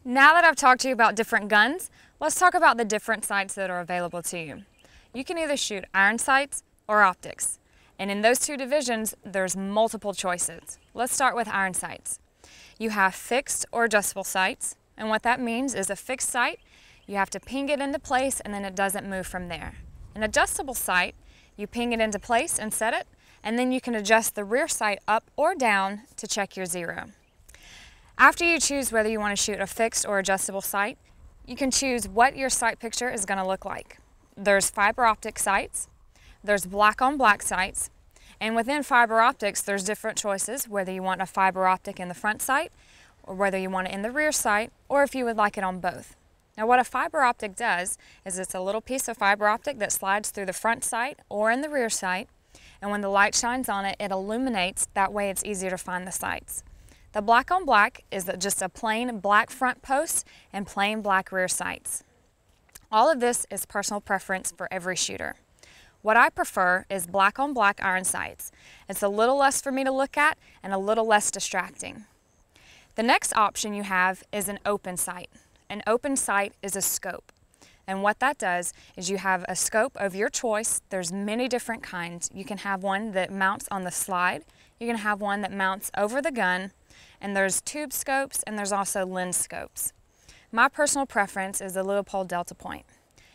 Now that I've talked to you about different guns, let's talk about the different sights that are available to you. You can either shoot iron sights or optics. And in those two divisions, there's multiple choices. Let's start with iron sights. You have fixed or adjustable sights, and what that means is a fixed sight, you have to ping it into place and then it doesn't move from there. An adjustable sight, you ping it into place and set it, and then you can adjust the rear sight up or down to check your zero. After you choose whether you want to shoot a fixed or adjustable sight, you can choose what your sight picture is going to look like. There's fiber optic sights, there's black on black sights, and within fiber optics there's different choices, whether you want a fiber optic in the front sight, or whether you want it in the rear sight, or if you would like it on both. Now what a fiber optic does is it's a little piece of fiber optic that slides through the front sight or in the rear sight, and when the light shines on it, it illuminates, that way it's easier to find the sights. The black on black is just a plain black front post and plain black rear sights. All of this is personal preference for every shooter. What I prefer is black on black iron sights. It's a little less for me to look at and a little less distracting. The next option you have is an open sight. An open sight is a scope. And what that does is you have a scope of your choice. There's many different kinds. You can have one that mounts on the slide. You can have one that mounts over the gun. And there's tube scopes and there's also lens scopes. My personal preference is the Leupold Delta Point.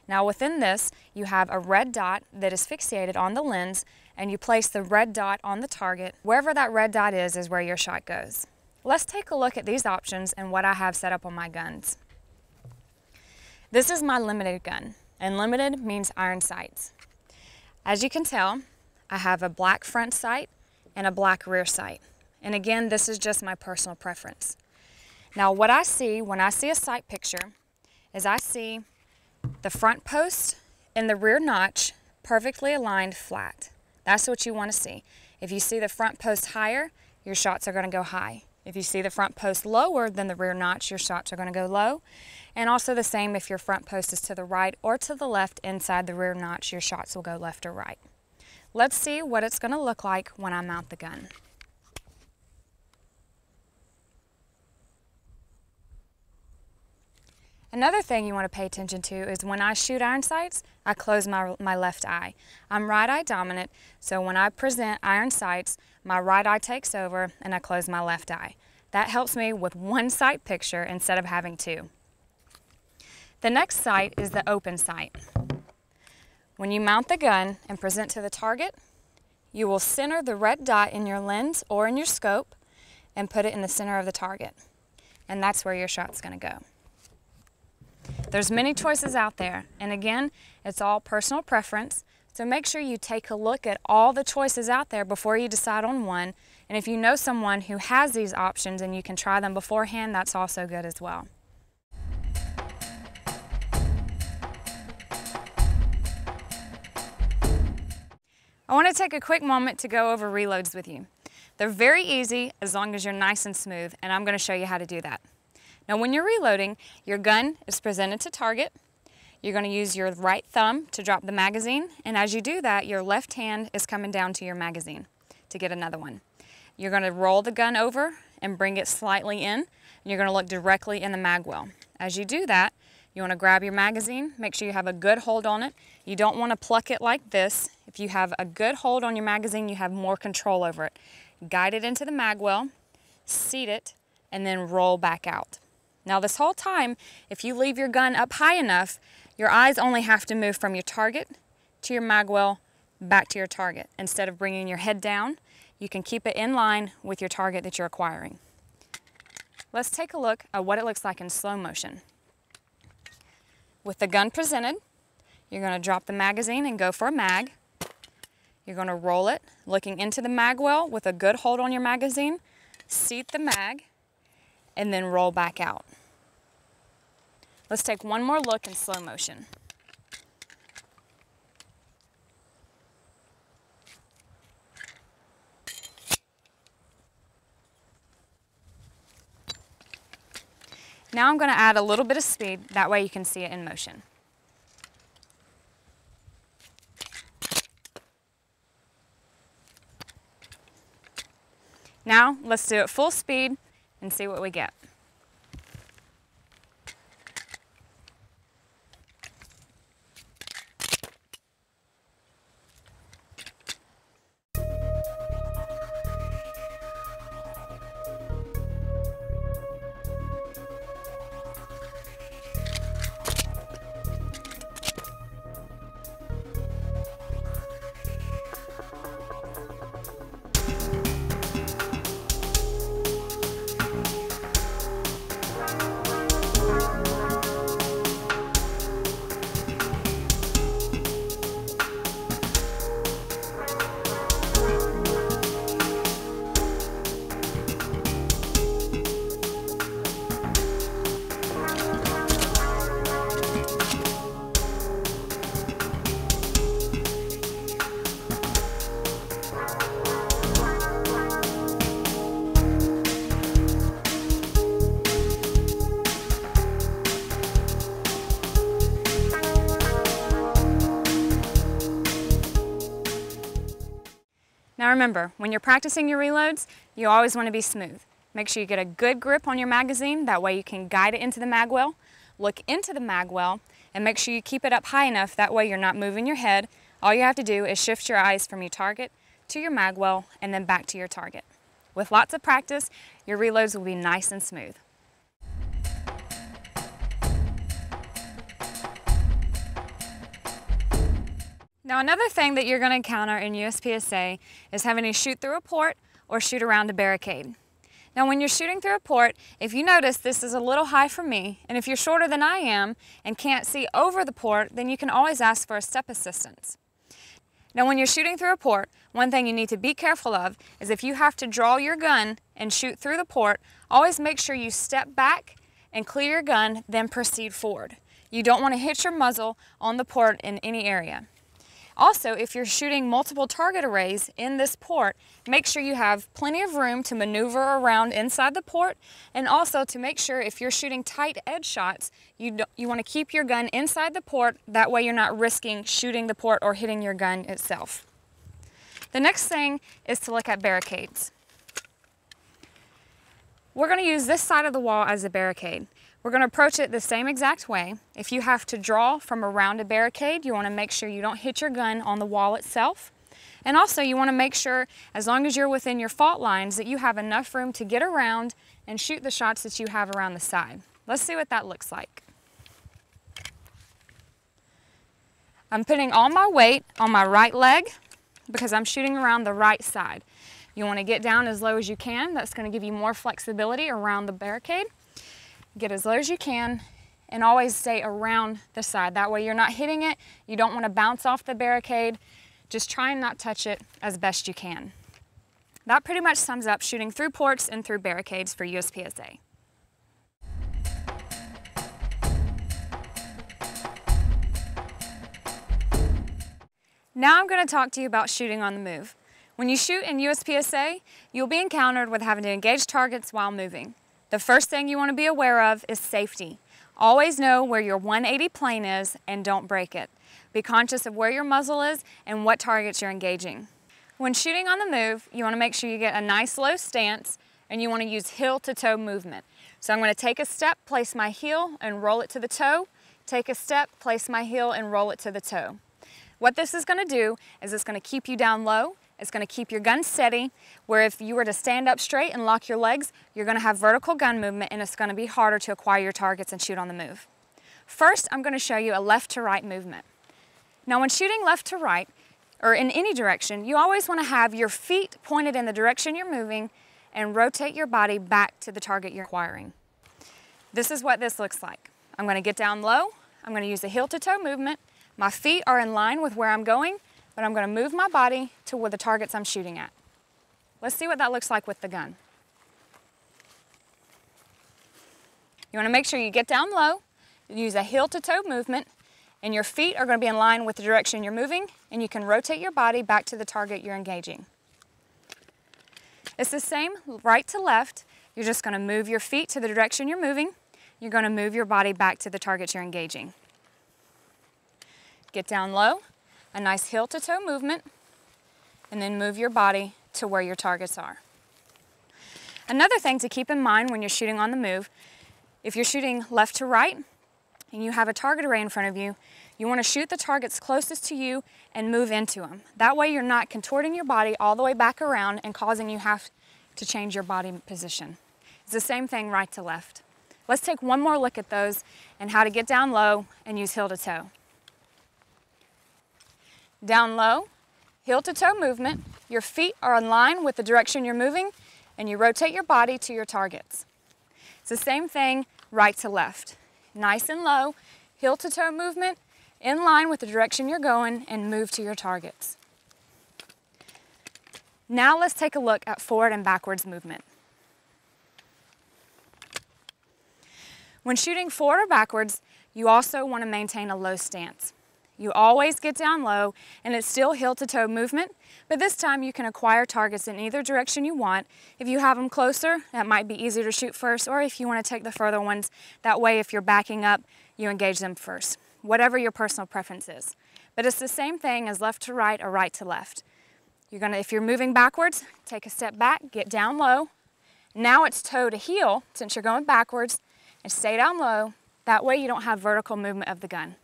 Now within this, you have a red dot that is fixated on the lens, and you place the red dot on the target. Wherever that red dot is where your shot goes. Let's take a look at these options and what I have set up on my guns. This is my limited gun, and limited means iron sights. As you can tell, I have a black front sight and a black rear sight. And again, this is just my personal preference. Now what I see when I see a sight picture is I see the front post and the rear notch perfectly aligned flat. That's what you want to see. If you see the front post higher, your shots are going to go high. If you see the front post lower than the rear notch, your shots are going to go low. And also the same if your front post is to the right or to the left inside the rear notch, your shots will go left or right. Let's see what it's going to look like when I mount the gun. Another thing you want to pay attention to is when I shoot iron sights, I close my left eye. I'm right eye dominant, so when I present iron sights, my right eye takes over and I close my left eye. That helps me with one sight picture instead of having two. The next sight is the open sight. When you mount the gun and present to the target, you will center the red dot in your lens or in your scope and put it in the center of the target. And that's where your shot's going to go. There's many choices out there, and again, it's all personal preference, so make sure you take a look at all the choices out there before you decide on one, and if you know someone who has these options and you can try them beforehand, that's also good as well. I want to take a quick moment to go over reloads with you. They're very easy as long as you're nice and smooth, and I'm going to show you how to do that. Now when you're reloading, your gun is presented to target. You're going to use your right thumb to drop the magazine, and as you do that, your left hand is coming down to your magazine to get another one. You're going to roll the gun over and bring it slightly in, and you're going to look directly in the mag well. As you do that, you want to grab your magazine, make sure you have a good hold on it. You don't want to pluck it like this. If you have a good hold on your magazine, you have more control over it. Guide it into the mag well, seat it, and then roll back out. Now this whole time, if you leave your gun up high enough, your eyes only have to move from your target to your mag well back to your target. Instead of bringing your head down, you can keep it in line with your target that you're acquiring. Let's take a look at what it looks like in slow motion. With the gun presented, you're going to drop the magazine and go for a mag. You're going to roll it, looking into the mag well with a good hold on your magazine, seat the mag, and then roll back out. Let's take one more look in slow motion. Now I'm going to add a little bit of speed, that way you can see it in motion. Now let's do it full speed and see what we get. Now remember, when you're practicing your reloads, you always want to be smooth. Make sure you get a good grip on your magazine, that way you can guide it into the mag well. Look into the mag well and make sure you keep it up high enough, that way you're not moving your head. All you have to do is shift your eyes from your target to your mag well and then back to your target. With lots of practice, your reloads will be nice and smooth. Now another thing that you're going to encounter in USPSA is having to shoot through a port or shoot around a barricade. Now when you're shooting through a port, if you notice this is a little high for me, and if you're shorter than I am and can't see over the port, then you can always ask for a step assistance. Now when you're shooting through a port, one thing you need to be careful of is if you have to draw your gun and shoot through the port, always make sure you step back and clear your gun, then proceed forward. You don't want to hit your muzzle on the port in any area. Also, if you're shooting multiple target arrays in this port, make sure you have plenty of room to maneuver around inside the port, and also to make sure if you're shooting tight edge shots, you want to keep your gun inside the port, that way you're not risking shooting the port or hitting your gun itself. The next thing is to look at barricades. We're going to use this side of the wall as a barricade. We're going to approach it the same exact way. If you have to draw from around a barricade, you want to make sure you don't hit your gun on the wall itself. And also you want to make sure, as long as you're within your fault lines, that you have enough room to get around and shoot the shots that you have around the side. Let's see what that looks like. I'm putting all my weight on my right leg because I'm shooting around the right side. You want to get down as low as you can. That's going to give you more flexibility around the barricade. Get as low as you can and always stay around the side. That way you're not hitting it. You don't want to bounce off the barricade. Just try and not touch it as best you can. That pretty much sums up shooting through ports and through barricades for USPSA. Now I'm going to talk to you about shooting on the move. When you shoot in USPSA, you'll be encountered with having to engage targets while moving. The first thing you want to be aware of is safety. Always know where your 180 plane is and don't break it. Be conscious of where your muzzle is and what targets you're engaging. When shooting on the move, you want to make sure you get a nice low stance, and you want to use heel to toe movement. So I'm going to take a step, place my heel and roll it to the toe. Take a step, place my heel and roll it to the toe. What this is going to do is it's going to keep you down low. It's going to keep your gun steady, where if you were to stand up straight and lock your legs, you're going to have vertical gun movement, and it's going to be harder to acquire your targets and shoot on the move. First, I'm going to show you a left to right movement. Now when shooting left to right, or in any direction, you always want to have your feet pointed in the direction you're moving and rotate your body back to the target you're acquiring. This is what this looks like. I'm going to get down low. I'm going to use a heel to toe movement. My feet are in line with where I'm going, but I'm going to move my body to where the targets I'm shooting at. Let's see what that looks like with the gun. You want to make sure you get down low, use a heel to toe movement, and your feet are going to be in line with the direction you're moving, and you can rotate your body back to the target you're engaging. It's the same right to left. You're just going to move your feet to the direction you're moving. You're going to move your body back to the target you're engaging. Get down low, a nice heel to toe movement, and then move your body to where your targets are. Another thing to keep in mind when you're shooting on the move, if you're shooting left to right and you have a target array in front of you, you want to shoot the targets closest to you and move into them. That way you're not contorting your body all the way back around and causing you have to change your body position. It's the same thing right to left. Let's take one more look at those and how to get down low and use heel to toe. Down low, heel to toe movement, your feet are in line with the direction you're moving, and you rotate your body to your targets. It's the same thing right to left. Nice and low, heel to toe movement, in line with the direction you're going, and move to your targets. Now let's take a look at forward and backwards movement. When shooting forward or backwards, you also want to maintain a low stance. You always get down low, and it's still heel to toe movement, but this time you can acquire targets in either direction you want. If you have them closer, that might be easier to shoot first, or if you want to take the further ones, that way if you're backing up, you engage them first. Whatever your personal preference is. But it's the same thing as left to right or right to left. If you're moving backwards, take a step back, get down low. Now it's toe to heel, since you're going backwards, and stay down low. That way you don't have vertical movement of the gun.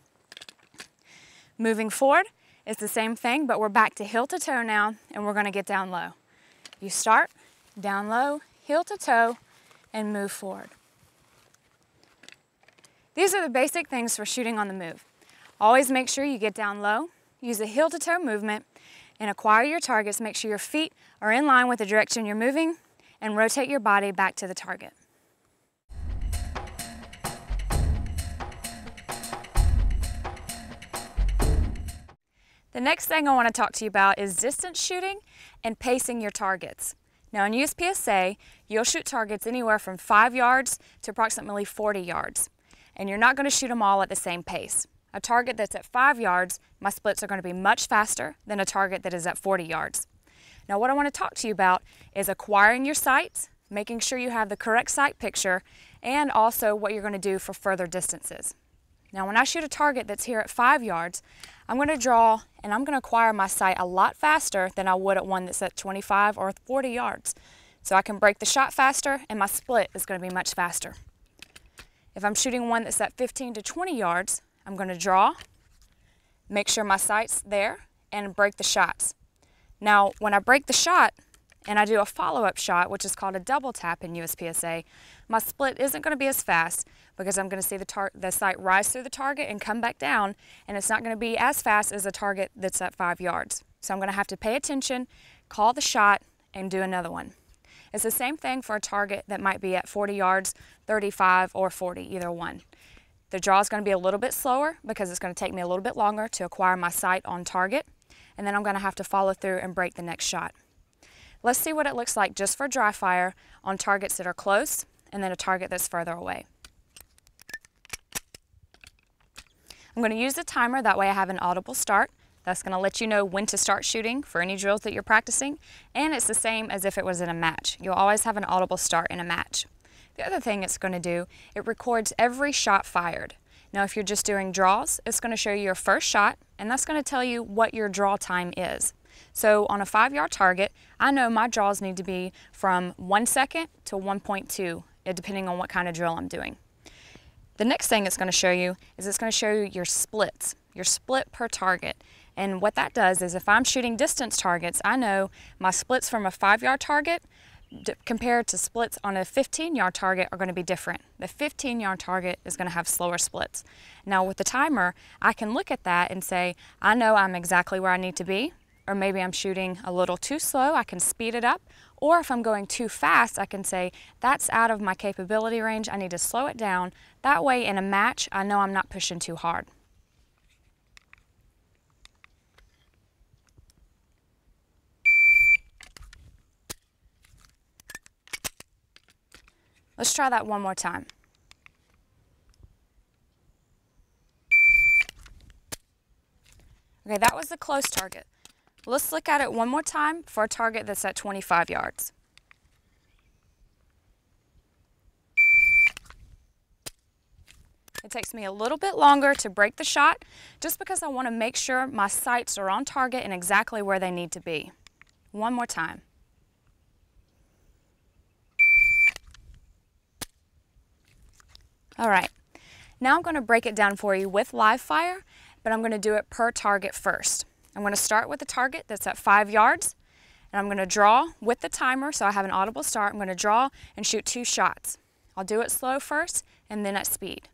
Moving forward is the same thing, but we're back to heel to toe now, and we're gonna get down low. You start, down low, heel to toe, and move forward. These are the basic things for shooting on the move. Always make sure you get down low, use a heel to toe movement, and acquire your targets. Make sure your feet are in line with the direction you're moving, and rotate your body back to the target. The next thing I want to talk to you about is distance shooting and pacing your targets. Now in USPSA, you'll shoot targets anywhere from 5 yards to approximately 40 yards. And you're not going to shoot them all at the same pace. A target that's at 5 yards, my splits are going to be much faster than a target that is at 40 yards. Now what I want to talk to you about is acquiring your sights, making sure you have the correct sight picture, and also what you're going to do for further distances. Now when I shoot a target that's here at 5 yards, I'm going to draw and I'm going to acquire my sight a lot faster than I would at one that's at 25 or 40 yards. So I can break the shot faster and my split is going to be much faster. If I'm shooting one that's at 15 to 20 yards, I'm going to draw, make sure my sight's there, and break the shots. Now, when I break the shot and I do a follow-up shot, which is called a double tap in USPSA, my split isn't going to be as fast because I'm going to see the sight rise through the target and come back down, and it's not going to be as fast as a target that's at 5 yards. So I'm going to have to pay attention, call the shot, and do another one. It's the same thing for a target that might be at 40 yards, 35, or 40, either one. The draw is going to be a little bit slower because it's going to take me a little bit longer to acquire my sight on target, and then I'm going to have to follow through and break the next shot. Let's see what it looks like just for dry fire on targets that are close and then a target that's further away. I'm going to use the timer, that way I have an audible start. That's going to let you know when to start shooting for any drills that you're practicing, and it's the same as if it was in a match. You'll always have an audible start in a match. The other thing it's going to do, it records every shot fired. Now if you're just doing draws, it's going to show you your first shot, and that's going to tell you what your draw time is. So on a 5-yard target, I know my draws need to be from 1 second to 1.2, depending on what kind of drill I'm doing. The next thing it's going to show you is it's going to show you your splits, your split per target. And what that does is if I'm shooting distance targets, I know my splits from a 5-yard target compared to splits on a 15-yard target are going to be different. The 15-yard target is going to have slower splits. Now with the timer, I can look at that and say, I know I'm exactly where I need to be, or maybe I'm shooting a little too slow, I can speed it up, or if I'm going too fast, I can say, that's out of my capability range, I need to slow it down. That way in a match, I know I'm not pushing too hard. Let's try that one more time. Okay, that was the close target. Let's look at it one more time for a target that's at 25 yards. It takes me a little bit longer to break the shot just because I want to make sure my sights are on target and exactly where they need to be. One more time. All right, now I'm going to break it down for you with live fire, but I'm going to do it per target first. I'm going to start with a target that's at 5 yards, and I'm going to draw with the timer so I have an audible start. I'm going to draw and shoot 2 shots. I'll do it slow first and then at speed.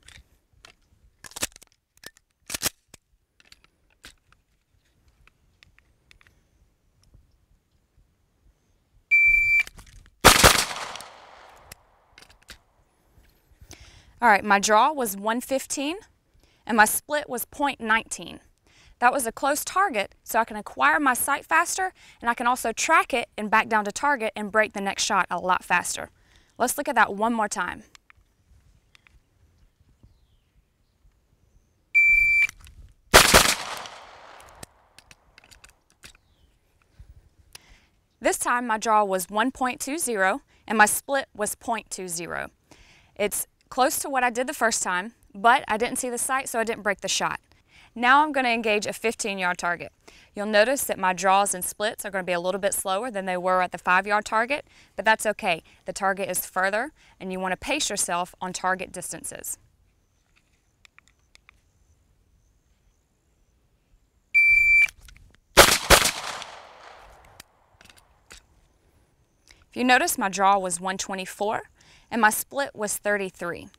All right, my draw was 115 and my split was 0.19. That was a close target, so I can acquire my sight faster and I can also track it and back down to target and break the next shot a lot faster. Let's look at that one more time. This time my draw was 1.20 and my split was 0.20. It's close to what I did the first time, but I didn't see the sight, so I didn't break the shot. Now I'm going to engage a 15-yard target. You'll notice that my draws and splits are going to be a little bit slower than they were at the 5-yard target, but that's okay. The target is further, and you want to pace yourself on target distances. If you notice, my draw was 124 and my split was 33.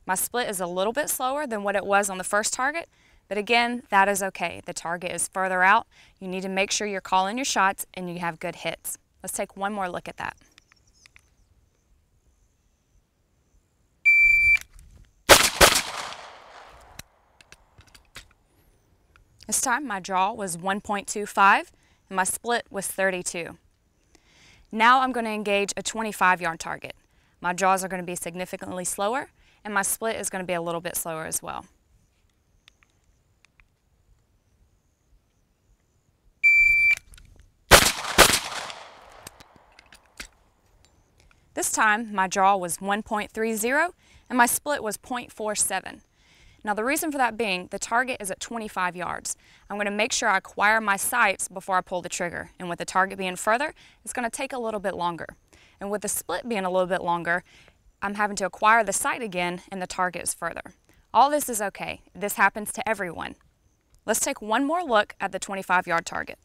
My split is a little bit slower than what it was on the first target, but again, that is okay. The target is further out. You need to make sure you're calling your shots and you have good hits. Let's take one more look at that. This time my draw was 1.25 and my split was 32. Now I'm going to engage a 25-yard target. My draws are going to be significantly slower and my split is going to be a little bit slower as well. This time my draw was 1.30 and my split was 0.47. Now the reason for that being, the target is at 25 yards. I'm going to make sure I acquire my sights before I pull the trigger. And with the target being further, it's going to take a little bit longer. And with the split being a little bit longer, I'm having to acquire the sight again and the target is further. All this is okay. This happens to everyone. Let's take one more look at the 25-yard target.